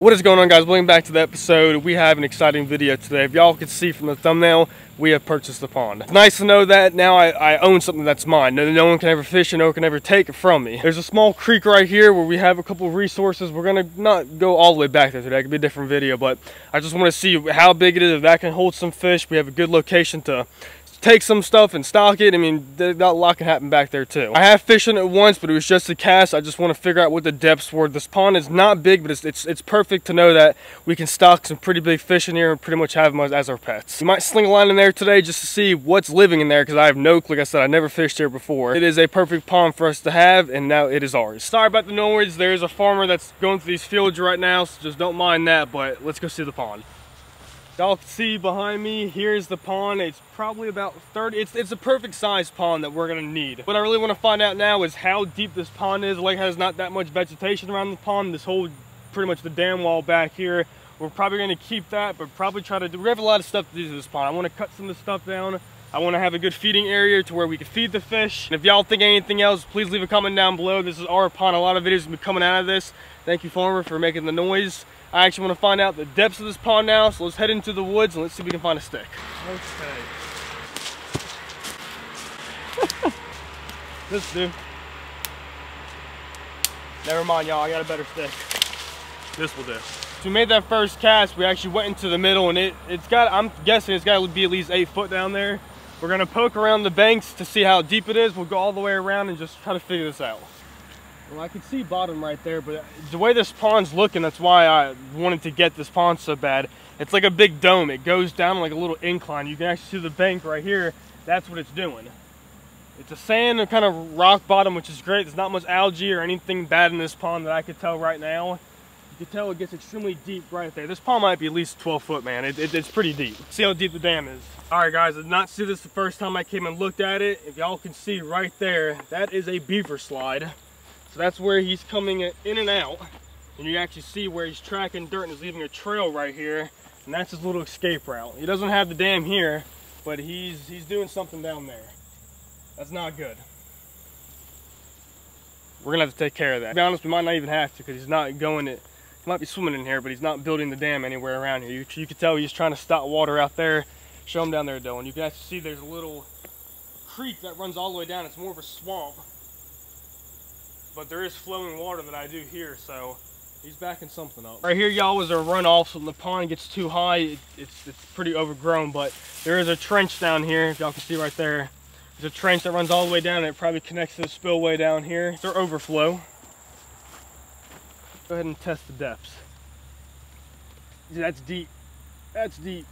What is going on, guys? Welcome back to the episode. We have an exciting video today. If y'all can see from the thumbnail, we have purchased the pond. It's nice to know that now I own something that's mine. No one can ever fish and no one can ever take it from me. There's a small creek right here where we have a couple of resources. We're gonna not go all the way back there today. It could be a different video, but I just want to see how big it is, if that can hold some fish. We have a good location to take some stuff and stock it. I mean, a lot can happen back there too. I have fished in it once, but it was just a cast. I just want to figure out what the depths were. This pond is not big, but it's perfect to know that we can stock some pretty big fish in here and pretty much have them as our pets. We might sling a line in there today just to see what's living in there, because I have like I said, I never fished here before. It is a perfect pond for us to have, and now it is ours. Sorry about the noise. There's a farmer that's going through these fields right now, so just don't mind that, but let's go see the pond. Y'all can see behind me, here's the pond. It's probably about 30, it's a perfect size pond that we're gonna need. What I really wanna find out now is how deep this pond is. Like, has not that much vegetation around the pond. This whole, pretty much the dam wall back here. We're probably gonna keep that, but probably try to do, we have a lot of stuff to do to this pond. I wanna cut some of the stuff down. I wanna have a good feeding area to where we can feed the fish. And if y'all think anything else, please leave a comment down below. This is our pond. A lot of videos will be coming out of this. Thank you, farmer, for making the noise. I actually want to find out the depths of this pond now, so let's head into the woods and let's see if we can find a stick. Okay. This do. Never mind, y'all, I got a better stick. This will do. So we made that first cast. We actually went into the middle, and it's got, I'm guessing it's got to be at least 8 foot down there. We're going to poke around the banks to see how deep it is. We'll go all the way around and just try to figure this out. Well, I can see bottom right there, but the way this pond's looking, that's why I wanted to get this pond so bad. It's like a big dome. It goes down like a little incline. You can actually see the bank right here. That's what it's doing. It's a sand and kind of rock bottom, which is great. There's not much algae or anything bad in this pond that I could tell right now. You can tell it gets extremely deep right there. This pond might be at least 12 foot, man. It's pretty deep. See how deep the dam is. All right, guys, I did not see this the first time I came and looked at it. If y'all can see right there, that is a beaver slide. So that's where he's coming in and out, and you actually see where he's tracking dirt and is leaving a trail right here, and that's his little escape route. He doesn't have the dam here, but he's doing something down there. That's not good. We're gonna have to take care of that. To be honest, we might not even have to, because he's not going it. He might be swimming in here, but he's not building the dam anywhere around here. You can tell he's trying to stop water out there. Show him down there, Dylan. You can actually see there's a little creek that runs all the way down. It's more of a swamp. But there is flowing water that I do here, so he's backing something up. Right here, y'all, is a runoff, so when the pond gets too high, it's pretty overgrown, but there is a trench down here, if y'all can see right there. There's a trench that runs all the way down, and it probably connects to the spillway down here. It's our overflow. Go ahead and test the depths. Yeah, that's deep. That's deep.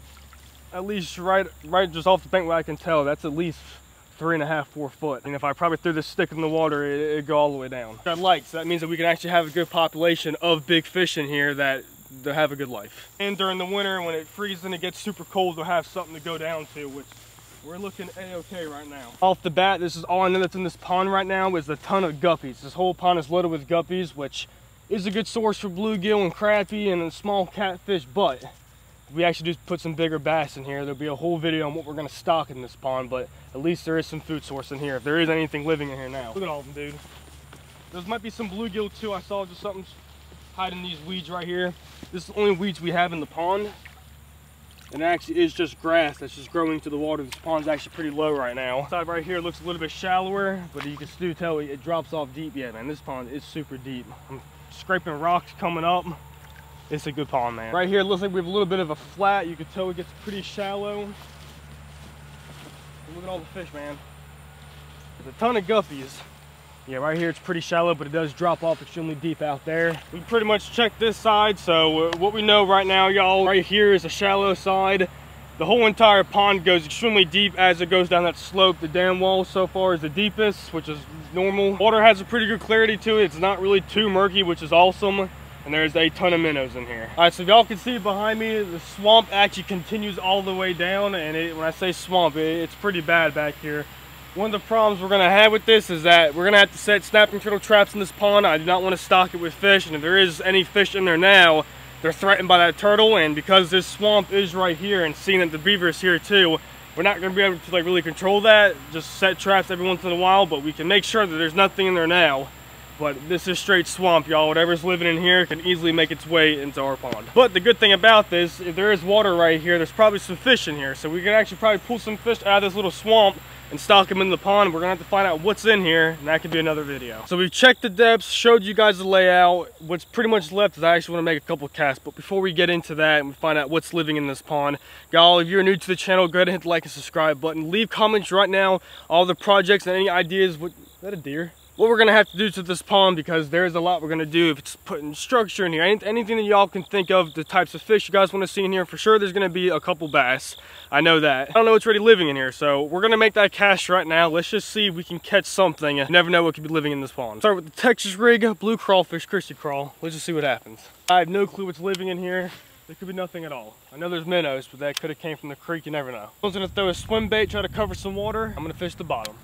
At least right just off the bank where I can tell, that's at least 3.5, 4 foot. And if I probably threw this stick in the water, it'd go all the way down. Got lights, so that means that we can actually have a good population of big fish in here that have a good life. And during the winter, when it freezes and it gets super cold, we'll have something to go down to, which we're looking a-okay right now. Off the bat, this is all I know that's in this pond right now is a ton of guppies. This whole pond is loaded with guppies, which is a good source for bluegill and crappie and a small catfish, but we actually do put some bigger bass in here. There'll be a whole video on what we're gonna stock in this pond, but at least there is some food source in here, if there is anything living in here now. Look at all of them, dude. There might be some bluegill too. I saw just something hiding these weeds right here. This is the only weeds we have in the pond. And it actually is just grass that's just growing to the water. This pond's actually pretty low right now. Side right here looks a little bit shallower, but you can still tell it drops off deep. Yeah, man, this pond is super deep. I'm scraping rocks coming up. It's a good pond, man. Right here, it looks like we have a little bit of a flat. You can tell it gets pretty shallow. Look at all the fish, man. There's a ton of guppies. Yeah, right here it's pretty shallow, but it does drop off extremely deep out there. We pretty much checked this side, so what we know right now, y'all, right here is a shallow side. The whole entire pond goes extremely deep as it goes down that slope. The dam wall so far is the deepest, which is normal. Water has a pretty good clarity to it. It's not really too murky, which is awesome. And there's a ton of minnows in here. All right, so if y'all can see behind me, the swamp actually continues all the way down. And when I say swamp, it's pretty bad back here. One of the problems we're gonna have with this is that we're gonna have to set snapping turtle traps in this pond. I do not want to stock it with fish, and if there is any fish in there now, they're threatened by that turtle. And because this swamp is right here, and seeing that the beaver is here too, we're not gonna be able to like really control that. Just set traps every once in a while, but we can make sure that there's nothing in there now. But this is straight swamp, y'all. Whatever's living in here can easily make its way into our pond. But the good thing about this, if there is water right here, there's probably some fish in here. So we can actually probably pull some fish out of this little swamp and stock them in the pond. We're gonna have to find out what's in here, and that could be another video. So we've checked the depths, showed you guys the layout. What's pretty much left is I actually wanna make a couple casts. But before we get into that and we find out what's living in this pond, y'all, if you're new to the channel, go ahead and hit the like and subscribe button. Leave comments right now, all the projects and any ideas. Is that a deer? What we're gonna have to do to this pond, because there's a lot we're gonna do. If it's putting structure in here, anything that y'all can think of, the types of fish you guys want to see in here, for sure there's gonna be a couple bass. I know that. I don't know what's really living in here, so we're gonna make that cast right now. Let's just see if we can catch something. You never know what could be living in this pond. Start with the Texas rig, blue crawfish, Christy crawl. Let's just see what happens. I have no clue what's living in here. There could be nothing at all. I know there's minnows, but that could have came from the creek. You never know. I was gonna throw a swim bait, try to cover some water. I'm gonna fish the bottom.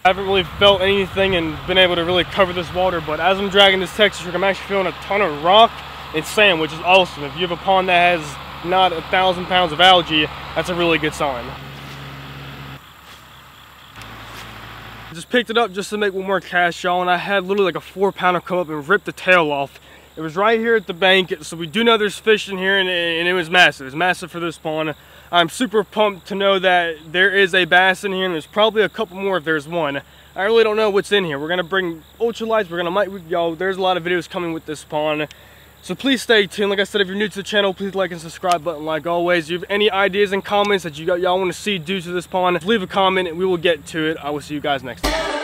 I haven't really felt anything and been able to really cover this water, but as I'm dragging this Texas rig, I'm actually feeling a ton of rock and sand, which is awesome. If you have a pond that has not 1,000 pounds of algae, that's a really good sign. I just picked it up just to make one more cast, y'all, and I had literally like a 4-pounder come up and rip the tail off. It was right here at the bank, so we do know there's fish in here, and it was massive. It was massive for this pond. I'm super pumped to know that there is a bass in here, and there's probably a couple more if there's one. I really don't know what's in here. We're gonna bring ultralights. Y'all, there's a lot of videos coming with this pond, so please stay tuned. Like I said, if you're new to the channel, please like and subscribe button. Like always, if you have any ideas and comments that y'all want to see due to this pond, leave a comment and we will get to it. I will see you guys next time.